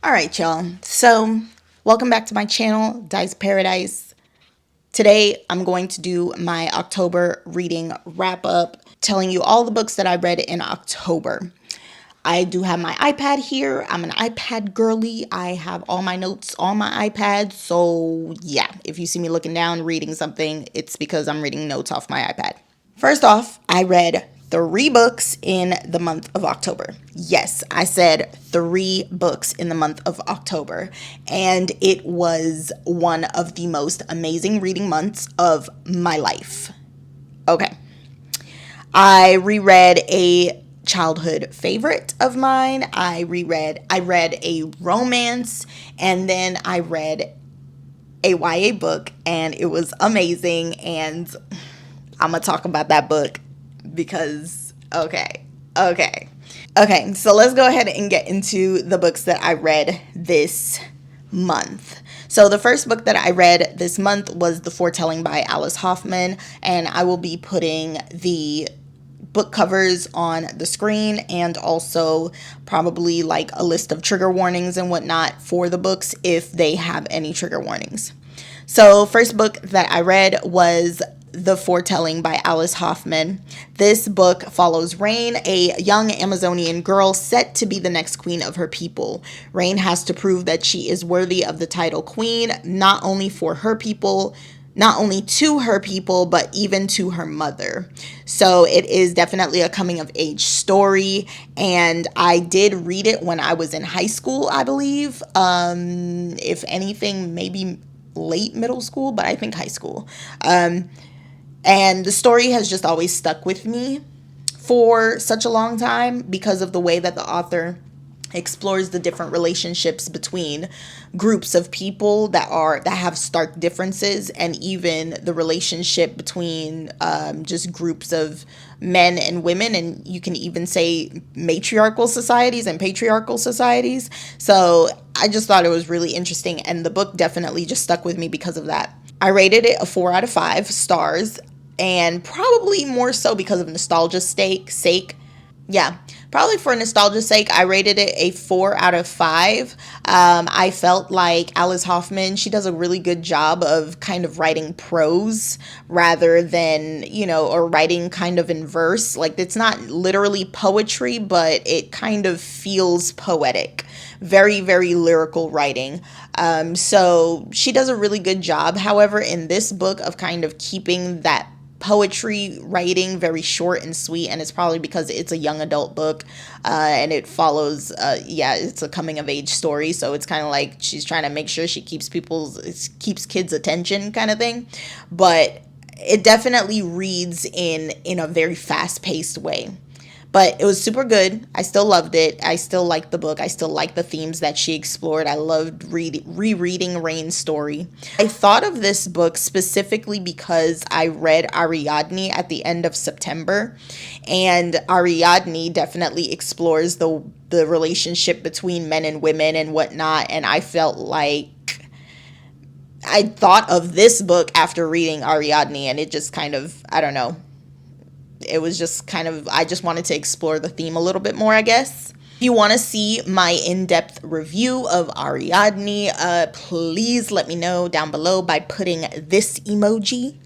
All right, y'all. So, welcome back to my channel, Dice Paradise. Today, I'm going to do my October reading wrap up, telling you all the books that I read in October. I do have my iPad here. I'm an iPad girly. I have all my notes on my iPad. So, yeah, if you see me looking down reading something, it's because I'm reading notes off my iPad. First off, I read 3 books in the month of October. Yes, I said 3 books in the month of October. And it was one of the most amazing reading months of my life. Okay. I reread a childhood favorite of mine. I read a romance, and then I read a YA book, and it was amazing. And I'm gonna talk about that book because okay, so let's go ahead and get into the books that I read this month. So the first book that I read this month was The Foretelling by Alice Hoffman, and I will be putting the book covers on the screen and also probably like a list of trigger warnings and whatnot for the books if they have any trigger warnings. So first book that I read was The Foretelling by Alice Hoffman. This book follows Rain, a young Amazonian girl set to be the next queen of her people. Rain has to prove that she is worthy of the title queen, not only for her people, not only to her people, but even to her mother. So it is definitely a coming of age story. And I did read it when I was in high school, I believe. If anything, maybe late middle school, but I think high school. And the story has just always stuck with me for such a long time because of the way that the author explores the different relationships between groups of people that have stark differences, and even the relationship between just groups of men and women, and you can even say matriarchal societies and patriarchal societies. So I just thought it was really interesting, and the book definitely just stuck with me because of that. I rated it a 4 out of 5 stars, and probably more so because of nostalgia's sake. Yeah, probably for nostalgia's sake, I rated it a 4 out of 5. I felt like Alice Hoffman, she does a really good job of kind of writing prose rather than, or writing kind of in verse. Like, it's not literally poetry, but it kind of feels poetic. Very, very lyrical writing. So she does a really good job, however, in this book of kind of keeping that poetry writing very short and sweet, and it's probably because it's a young adult book, and it follows it's a coming of age story, so it's kind of like she's trying to make sure she keeps kids attention kind of thing, but it definitely reads in a very fast-paced way. But it was super good. I still loved it. I still liked the book. I still liked the themes that she explored. I loved rereading Rain's story. I thought of this book specifically because I read Ariadne at the end of September. And Ariadne definitely explores the relationship between men and women and whatnot. And I felt like I thought of this book after reading Ariadne, and it just kind of, I don't know. It was just kind of, I just wanted to explore the theme a little bit more, I guess. If you want to see my in-depth review of Ariadne, please let me know down below by putting this emoji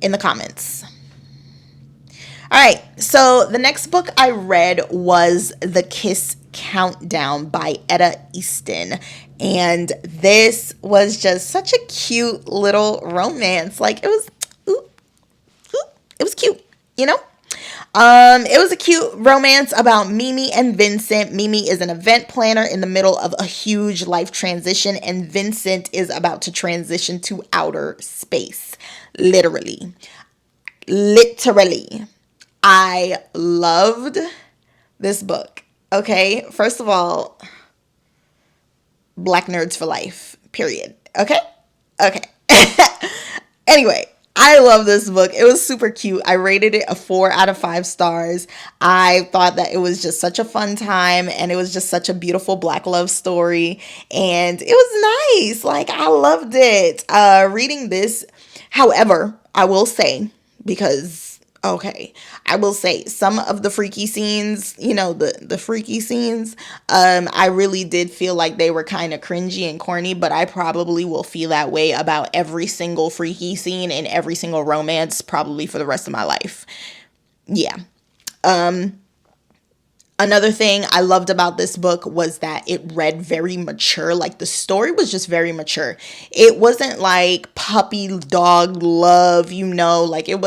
in the comments. All right, so the next book I read was The Kiss Countdown by Etta Easton. And this was just such a cute little romance. Like, it was cute. It was a cute romance about Mimi and Vincent. Mimi is an event planner in the middle of a huge life transition, and Vincent is about to transition to outer space. Literally. I loved this book. Okay, first of all, Black nerds for life, period. Okay. Anyway, I love this book. It was super cute. I rated it a 4 out of 5 stars. I thought that it was just such a fun time, and it was just such a beautiful Black love story, and it was nice. Like, I loved it. Reading this, however, I will say, because Okay, I will say some of the freaky scenes, the freaky scenes, I really did feel like they were kind of cringy and corny, but I probably will feel that way about every single freaky scene in every single romance probably for the rest of my life. Yeah. Another thing I loved about this book was that it read very mature. Like the story was just very mature. It wasn't like puppy dog love, like it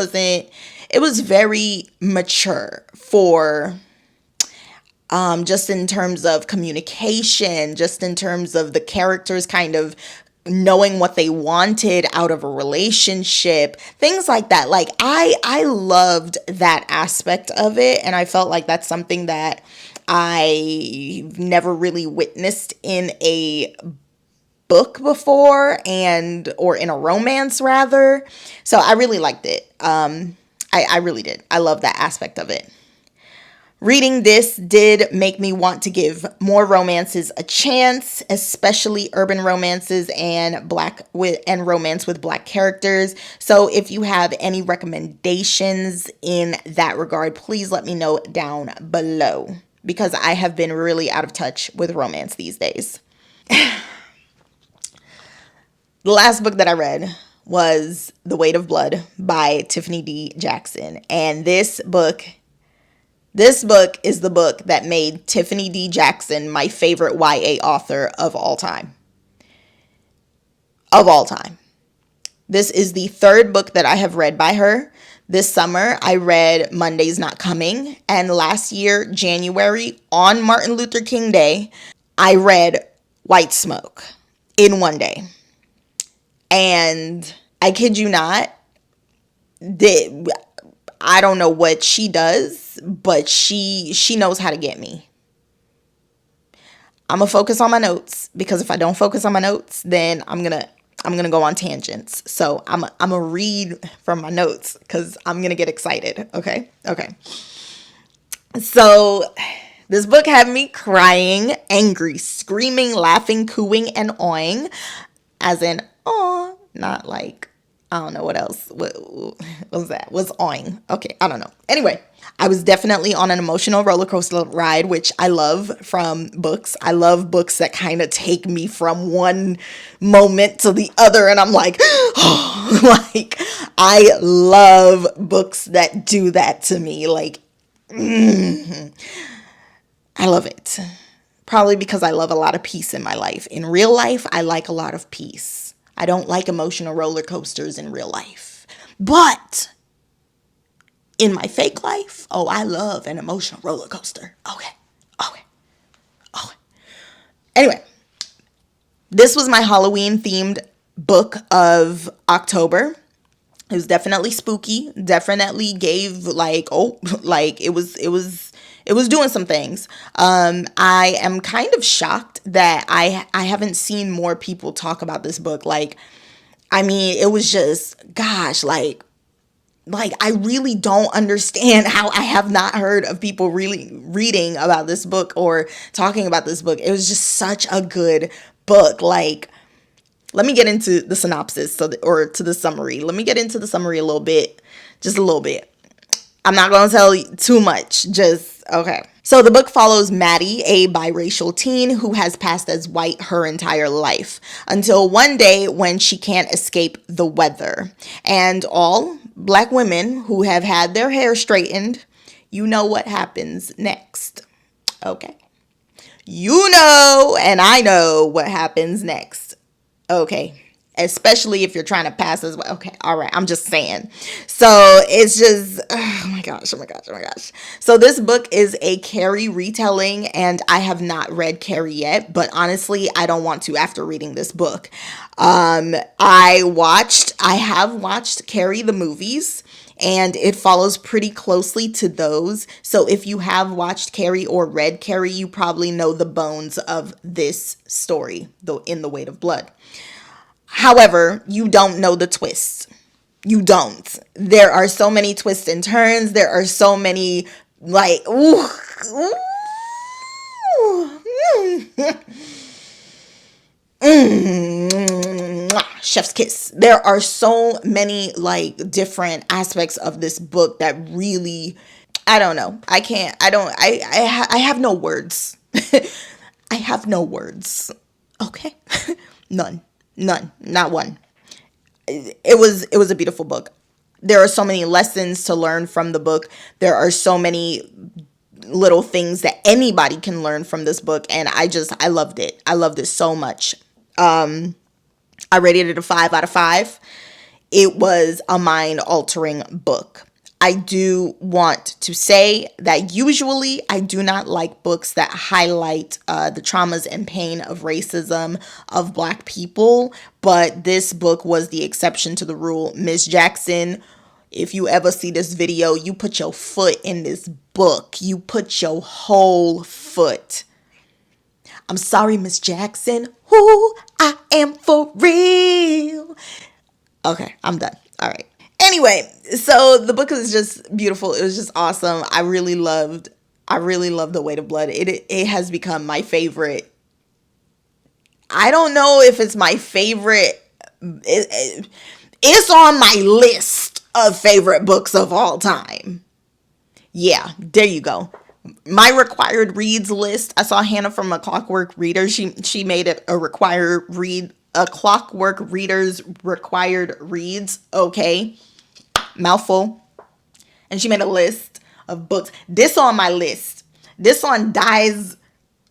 was very mature for just in terms of communication, just in terms of the characters kind of knowing what they wanted out of a relationship, things like that. Like I loved that aspect of it, and I felt like that's something that I never really witnessed in a book before, and or in a romance rather. So I really liked it. I really did. I love that aspect of it. Reading this did make me want to give more romances a chance, especially urban romances and romance with black characters. So if you have any recommendations in that regard, please let me know down below, because I have been really out of touch with romance these days. The last book that I read was The Weight of Blood by Tiffany D. Jackson. And this book is the book that made Tiffany D. Jackson my favorite YA author of all time. Of all time. This is the third book that I have read by her. This summer, I read Monday's Not Coming. And last year, January, on Martin Luther King Day, I read White Smoke in one day. And I kid you not, I don't know what she does, but she knows how to get me. I'm gonna focus on my notes, because if I don't focus on my notes, then I'm gonna go on tangents. So I'm gonna read from my notes because I'm gonna get excited. Okay. So this book had me crying, angry, screaming, laughing, cooing, and awing, as in oh, not like, I don't know what else. What was that? Was awing. Okay, I don't know. Anyway, I was definitely on an emotional roller coaster ride, which I love from books. I love books that kind of take me from one moment to the other, and I'm like, oh, like I love books that do that to me. Like, I love it. Probably because I love a lot of peace in my life. In real life, I like a lot of peace. I don't like emotional roller coasters in real life. But in my fake life, oh, I love an emotional roller coaster. Okay. Anyway, this was my Halloween themed book of October. It was definitely spooky. Definitely gave like it was doing some things. I am kind of shocked that I haven't seen more people talk about this book. Like, I mean, it was just, gosh, like I really don't understand how I have not heard of people really reading about this book or talking about this book. It was just such a good book. Like, let me get into the synopsis or to the summary. Let me get into the summary a little bit, just a little bit. I'm not going to tell you too much, just, okay. So the book follows Maddie, a biracial teen who has passed as white her entire life, until one day when she can't escape the weather. And all black women who have had their hair straightened, you know what happens next. Okay. You know, and I know what happens next. Okay. Especially if you're trying to pass as well. Okay, all right, I'm just saying. So it's just, oh my gosh. So this book is a Carrie retelling, and I have not read Carrie yet, but honestly, I don't want to after reading this book. I have watched Carrie the movies, and it follows pretty closely to those. So if you have watched Carrie or read Carrie, you probably know the bones of this story, though, in The Weight of Blood. However, you don't know the twists. You don't. There are so many twists and turns. There are so many, like, chef's kiss. There are so many like different aspects of this book that really, I don't know. I can't, I don't, I have no words. I have no words. Okay. None, not one. It was a beautiful book. There are so many lessons to learn from the book. There are so many little things that anybody can learn from this book, and I loved it. I loved it so much. I rated it a 5 out of 5. It was a mind altering book. I do want to say that usually I do not like books that highlight the traumas and pain of racism of Black people, but this book was the exception to the rule. Miss Jackson, if you ever see this video, you put your foot in this book. You put your whole foot. I'm sorry, Miss Jackson. Who I am for real. Okay, I'm done. All right. Anyway, so the book is just beautiful. It was just awesome. I really loved The Weight of Blood. It has become my favorite. I don't know if it's my favorite. It's on my list of favorite books of all time. Yeah, there you go. My required reads list. I saw Hannah from A Clockwork Reader. She made it a Clockwork Reader's required reads. Okay, mouthful. And she made a list of books. This on my list. This on Di's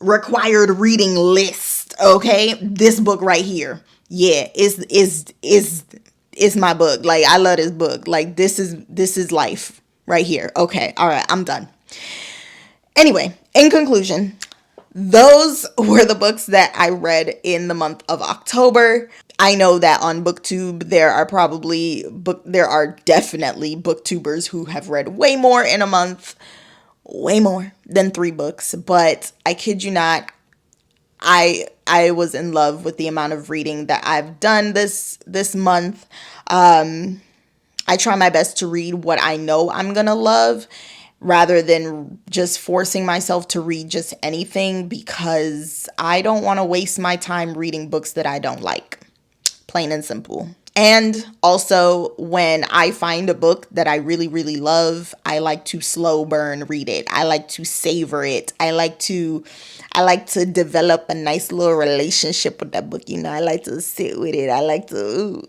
required reading list. Okay, this book right here. Yeah, is my book. Like, I love this book. Like, this is life right here. Okay, all right, I'm done. Anyway, in conclusion, those were the books that I read in the month of October. I know that on BookTube, there are definitely booktubers who have read way more in a month, way more than 3 books. But I kid you not, I was in love with the amount of reading that I've done this month. I try my best to read what I know I'm gonna love, rather than just forcing myself to read just anything, because I don't want to waste my time reading books that I don't like. Plain and simple. And also, when I find a book that I really, really love, I like to slow burn read it. I like to savor it. I like to develop a nice little relationship with that book. You know, I like to sit with it. I like to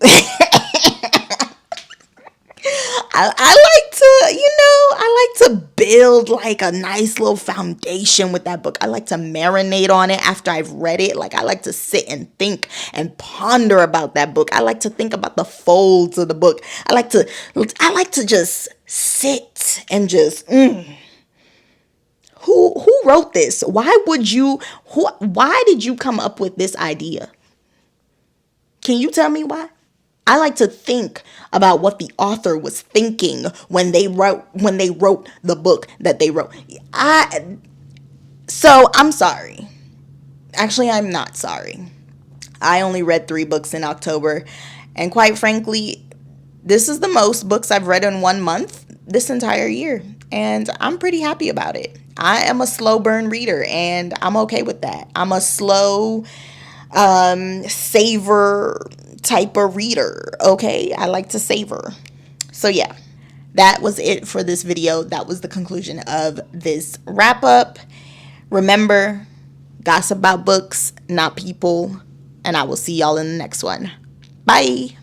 I like to build like a nice little foundation with that book. I like to marinate on it after I've read it. Like, I like to sit and think and ponder about that book. I like to think about the folds of the book. I like to just sit and just who wrote this? Why did you come up with this idea? Can you tell me why? I like to think about what the author was thinking when they wrote the book that they wrote. So I'm sorry. Actually, I'm not sorry. I only read 3 books in October, and quite frankly, this is the most books I've read in 1 month this entire year, and I'm pretty happy about it. I am a slow burn reader, and I'm okay with that. I'm a slow savor type of reader. Okay, I like to savor. So yeah, that was it for this video. That was the conclusion of this wrap up. Remember, gossip about books, not people, and I will see y'all in the next one. Bye.